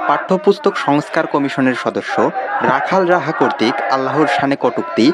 পাঠ্যপুস্তক সংস্কার কমিশনের সদস্য রাখাল রাহা কর্তৃক আল্লাহর শানে কটূক্তি,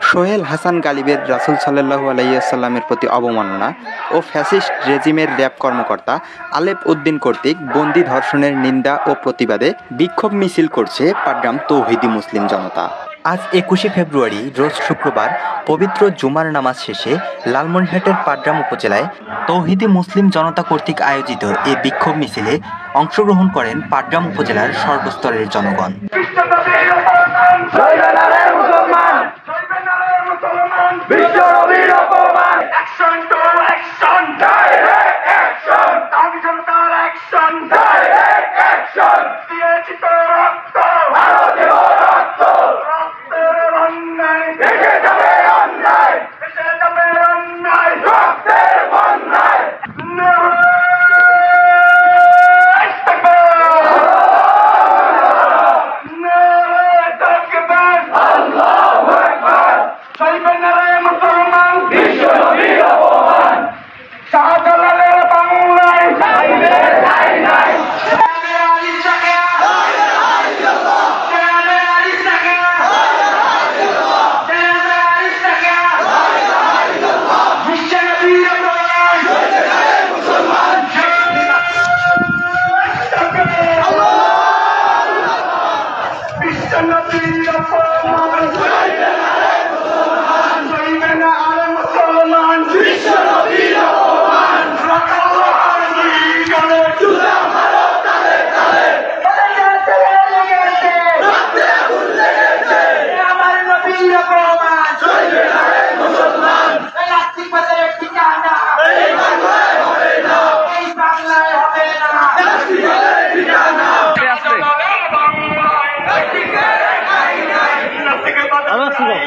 সোহেল হাসান গালিবের রাসূল সাল্লাল্লাহু আলাইহি ওয়াসাল্লামের প্রতি অবমাননা ও ফ্যাসিস্ট রেজিমের র‍্যাব কর্মকর্তা আলেপ উদ্দিন কর্তৃক বন্দী ধর্ষণের নিন্দা ও প্রতিবাদে বিক্ষোভ মিছিল করছে পাটগ্রাম তৌহিদি মুসলিম জনতা। আজ ২১শে ফেব্রুয়ারি রোজ শুক্রবার পবিত্র জুমার নামাজ শেষে লালমনিরহাটের পাটগ্রাম উপজেলায় তৌহিদি মুসলিম জনতা কর্তৃক আয়োজিত এ বিক্ষোভ মিছিলে অংশগ্রহণ করেন পাটগ্রাম উপজেলার সর্বস্তরের জনগণ। Action!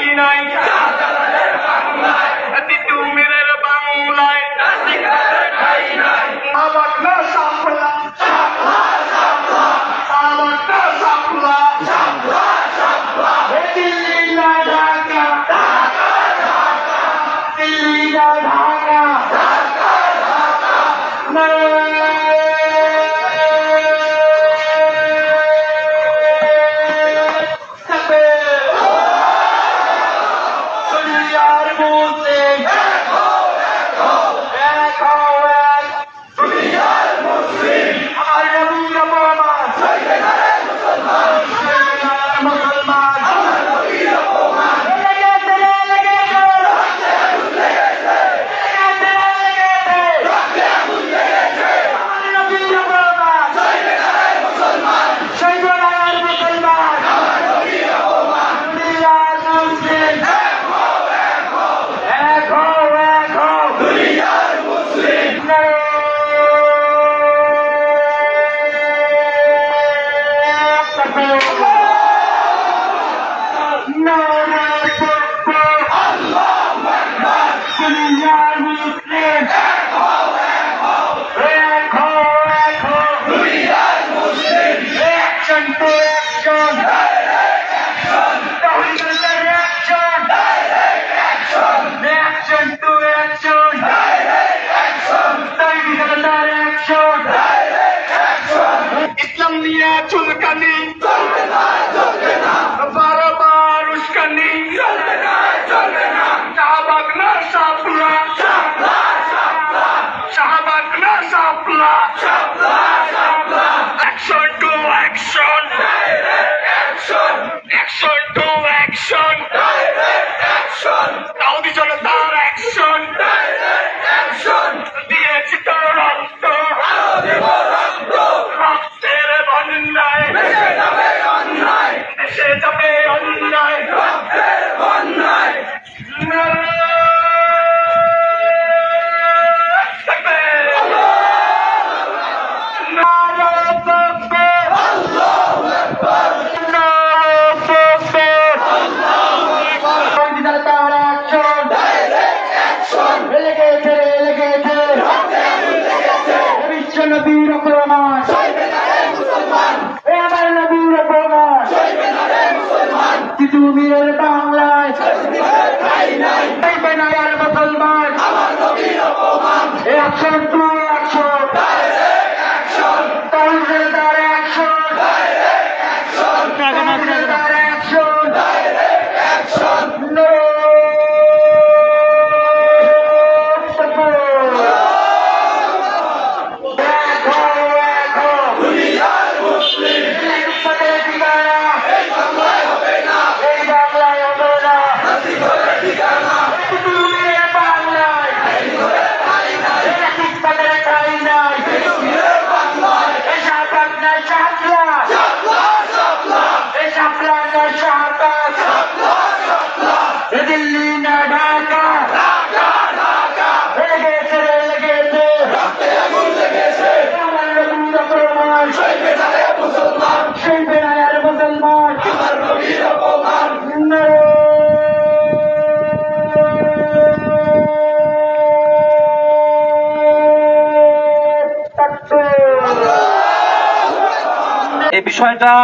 বিষয়টা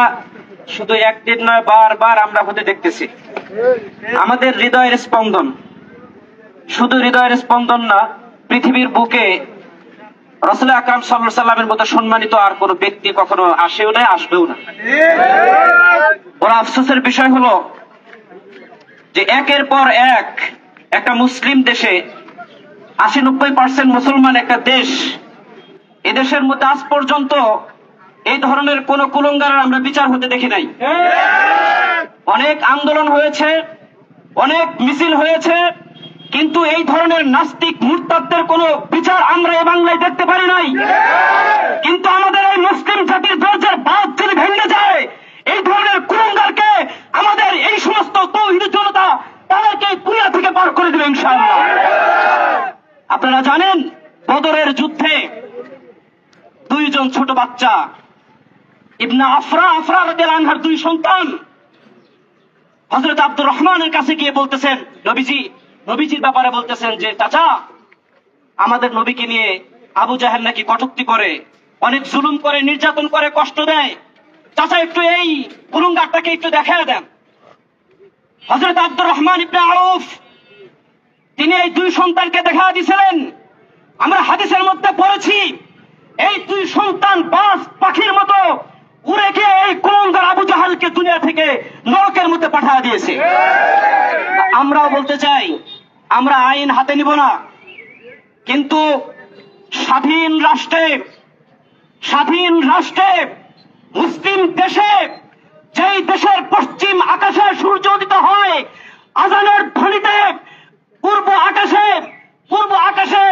শুধু একদিন নয়, বারবার আমরা হতে দেখতেছি। আমাদের হৃদয়ের স্পন্দন, শুধু হৃদয়ের স্পন্দন না, পৃথিবীর বুকে রাসূল আকরাম সাল্লাল্লাহু আলাইহি ওয়াসাল্লামের মতো সম্মানিত আর কোন ব্যক্তি কখনো আসেও না, আসবেও না। বড় আফসোসের বিষয় হলো যে একের পর এক একটা মুসলিম দেশে 80-90% মুসলমান একটা দেশ, এদেশের মধ্যে আজ পর্যন্ত এই ধরনের কোন কুলঙ্গারের আমরা বিচার হতে দেখি নাই। অনেক আন্দোলন হয়েছে, অনেক মিছিল হয়েছে, কিন্তু এই ধরনের নাস্তিক মুরতাদদের কোন বিচার আমরা এই বাংলায় দেখতে পারি নাই। কিন্তু আমাদের এই মুসলিম জাতির ধৈর্যের বাঁধ যদি ভেঙে যায়, এই ধরনের কুলঙ্গারকে আমাদের এই সমস্ত তৌহিদি জনতা তাদেরকে দুনিয়া থেকে পার করে দেবে ইনশাআল্লাহ। আপনারা জানেন বদরের যুদ্ধে দুইজন ছোট বাচ্চা ইবনে আফরা রাদিয়াল্লাহু আনহার দুই সন্তান হযরত আব্দুর রহমানের কাছে গিয়ে বলতেছেন, নবীজির ব্যাপারে বলতেছেন যে চাচা, আমাদের নবীকে নিয়ে আবু জাহেল নাকি কটূক্তি করে, অনেক জুলুম করে, নির্যাতন করে, কষ্ট দেয়। চাচা একটু এই কুলঙ্গারটাকে একটু দেখায় দেন। হযরত আব্দুর রহমান ইবনে আউফ তিনি এই দুই সন্তানকে দেখা দিয়েছিলেন। আমরা হাদিসের মধ্যে পড়েছি এই দুই সন্তান বাস পাখির মতো উড়ে গিয়ে এই কুলঙ্গার আবু জাহেলকে দুনিয়া থেকে নরকের মধ্যে পাঠিয়ে দিয়েছে। আমরাও বলতে চাই, আমরা আইন হাতে নিব না, কিন্তু স্বাধীন রাষ্ট্রে মুসলিম দেশে, যেই দেশের পশ্চিম আকাশে সূর্য উদিত হয় আজানের ধ্বনিতে, পূর্ব আকাশে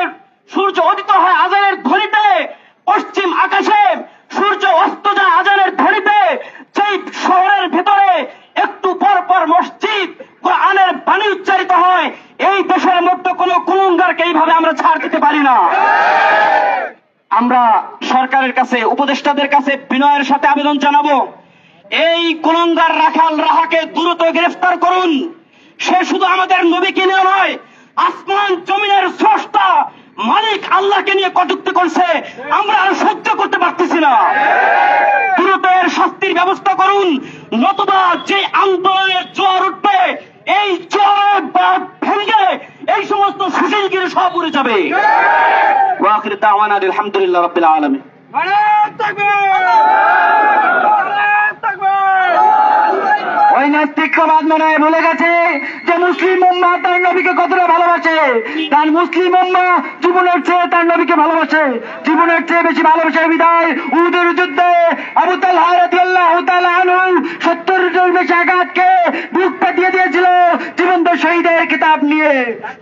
সূর্য উদিত হয় আজানের ধ্বনিতে, পশ্চিম আকাশে সূর্য অস্ত যায় আজানের ধ্বনিতে, যেই শহরের ভেতরে একটু পর পর মসজিদ কোরআনের বাণী উচ্চারিত হয়, এই দেশের মধ্যে কোনো কুলঙ্গারকে এইভাবে আমরা ছাড় দিতে পারি না। আমরা সরকারের কাছে, উপদেষ্টাদের কাছে বিনয়ের সাথে আবেদন জানাবো, এই কুলঙ্গার রাখাল রাহাকে দ্রুত গ্রেফতার করুন। সে শুধু আমাদের নবীকে নিয়ে নয়, আসমান জমিনের স্রষ্টা মালিক আল্লাহকে নিয়ে কটূক্তি করছে, আমরা আর সহ্য করতে পারতেছি না। দ্রুত এর শাস্তির ব্যবস্থা করুন, নতুবা যে আন্দোলনের জোয়ার উঠবে, এই জোয়ারের বাঁধ ভেঙে এই সমস্ত সুশীলগিরি সব উড়ে যাবে। ওয়া আখিরু দাওয়ানা আলহামদুলিল্লাহি রাব্বিল আলামিন। ওই নাস্তিকবাদ মনে হয় ভুলে গেছে যে মুসলিম উম্মাহ তার নবীকে কতটা ভালোবাসে। তার মুসলিম উম্মাহ জীবনের চেয়ে তার নবীকে ভালোবাসে, জীবনের চেয়ে বেশি ভালোবাসার বিদায় উহুদের যুদ্ধে আবু তালহা রাদিয়াল্লাহু তাআলা আনহু 70 জন বেশি আঘাতকে বুক পাতিয়ে দিয়েছিল জীবন্ত শহীদের কিতাব নিয়ে।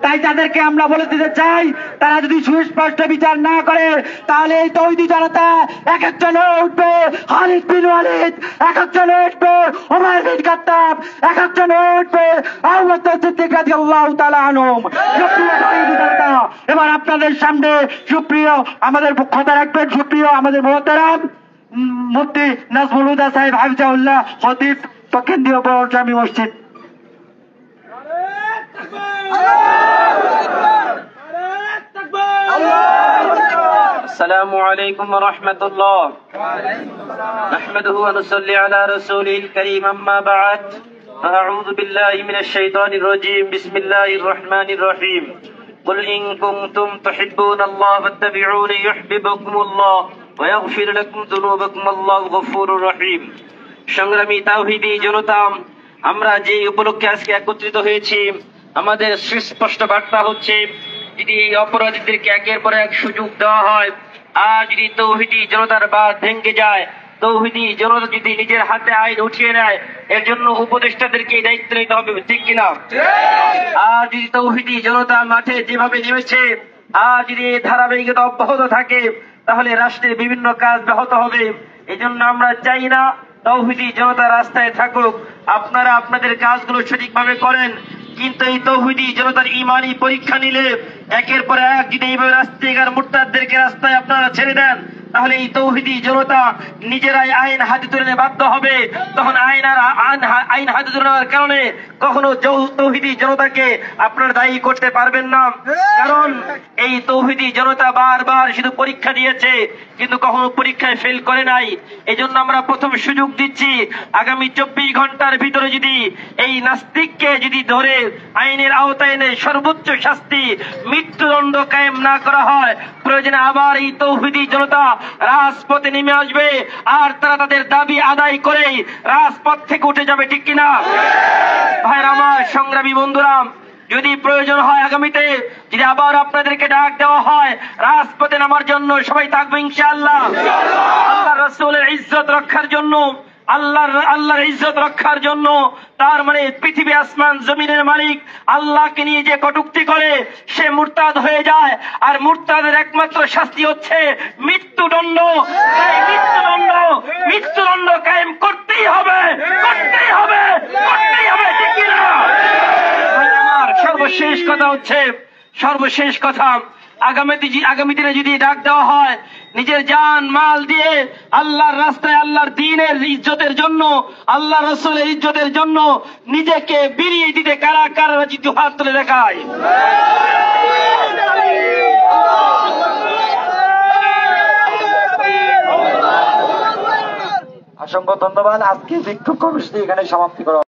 তাই তাদেরকে আমরা বলে দিতে চাই, তারা যদি সুস্পষ্ট বিচার না করে তাহলে এই তৌহিদি জনতা এক একজন উঠবে খালিদ বিন ওয়ালিদ, এক একজন উঠবে ওমর বিন খাত্তাব, এক একজন উঠবে আবু বকর সিদ্দিক রাদিয়াল্লাহু তাআলা আনহু। এবার আপনাদের সামনে সুপ্রিয় আমাদের কথা রাখবেন, সুপ্রিয় আমাদের মহতারাম মুফতি নাজমুল হুদা সাহেব হাফিজাহুল্লাহ, খতিব কেন্দ্রীয় জামি মসজিদ। السلام عليكم ورحمة الله. نحمده ونصلي على رسوله الكريم. أما بعد، فأعوذ بالله من الشيطان الرجيم. بسم الله الرحمن الرحيم. قل إن كنتم تحبون الله فاتبعوني يحببكم الله ويغفر لكم ذنوبكم الله غفور رحيم. সংগ্রামী তাওহীদি জনতা, আমরা যে উপলক্ষে আজকে একত্রিত হয়েছি, আমাদের সুস্পষ্ট বার্তা হচ্ছে, যদি এই অপরাধীদেরকে একের পর এক সুযোগ দেওয়া হয়, আর যদি তৌহিদি জনতার বাঁধ ভেঙে যায়, তৌহিদি জনতা যদি নিজের হাতে আইন উঠিয়ে নেয়, এর জন্য উপদেষ্টাদেরকে দায়িত্ব নিতে হবে, ঠিক কিনা? আর যদি তৌহিদি জনতা মাঠে যেভাবে নেমেছে, আর যদি ধারাবাহিকতা অব্যাহত থাকে, তাহলে রাষ্ট্রের বিভিন্ন কাজ ব্যাহত হবে। এই জন্য আমরা চাই না তৌহিদি জনতা রাস্তায় থাকুক, আপনারা আপনাদের কাজগুলো সঠিকভাবে করেন। কিন্তু এই তৌহিদি জনতার ইমানি পরীক্ষা নিলে একের পর এক যদি এইভাবে রাস্তাঘাট মুরতাদদেরকে রাস্তায় আপনারা ছেড়ে দেন, তাহলে এই তৌহিদি জনতা নিজেরাই আইন হাতে তুলে নিতে বাধ্য হবে। তখন আইন হাতে তুলে নেওয়ার কারণে কখনো তৌহিদি জনতাকে আপনারা দায়ী করতে পারবেন না, কারণ এই তৌহিদি জনতা বারবার শুধু পরীক্ষা দিয়েছে কিন্তু কখনো পরীক্ষায় ফেল করে নাই। এই জন্য আমরা প্রথম সুযোগ দিচ্ছি, আগামী 24 ঘন্টার ভিতরে যদি এই নাস্তিককে যদি ধরে আইনের আওতায় এনে সর্বোচ্চ শাস্তি মৃত্যুদণ্ড কায়েম না করা হয়, প্রয়োজনে আবার এই তৌহিদি জনতা রাজপথে নেমে আসবে আর তারা তাদের দাবি আদায় করে রাজপথ থেকে উঠে যাবে, ঠিক কিনা? ভাইরা আমার, সংগ্রামী বন্ধুরা, যদি প্রয়োজন হয় আগামীতে যদি আবার আপনাদেরকে ডাক দেওয়া হয় রাজপথে নামার জন্য, সবাই থাকবে ইনশাআল্লাহ। আল্লাহ রাসূলের ইজ্জত রক্ষার জন্য, আল্লাহর ইজ্জত রক্ষার জন্য। তার মানে পৃথিবী আসমান জমিনের মালিক আল্লাহকে নিয়ে যে কটূক্তি করে সে মুরতাদ হয়ে যায়, আর মুরতাদের একমাত্র শাস্তি হচ্ছে মৃত্যুদণ্ড। মৃত্যুদণ্ড কায়েম করতেই হবে, করতেই হবে, করতেই হবে, ঠিক কিনা? আমার সর্বশেষ কথা হচ্ছে, সর্বশেষ কথা, আগামী দিনে যদি ডাক দেওয়া হয় নিজের জান মাল দিয়ে আল্লাহর রাস্তায় আল্লাহর দ্বীনের ইজ্জতের জন্য, আল্লাহ রাসূলের ইজ্জতের জন্য নিজেকে বিলিয়ে দিতে কারা কারা রাজি হাত তুলে দেখায়। অসংখ্য ধন্যবাদ। আজকে বিক্ষোভ কর্মসূচি এখানে সমাপ্তি করা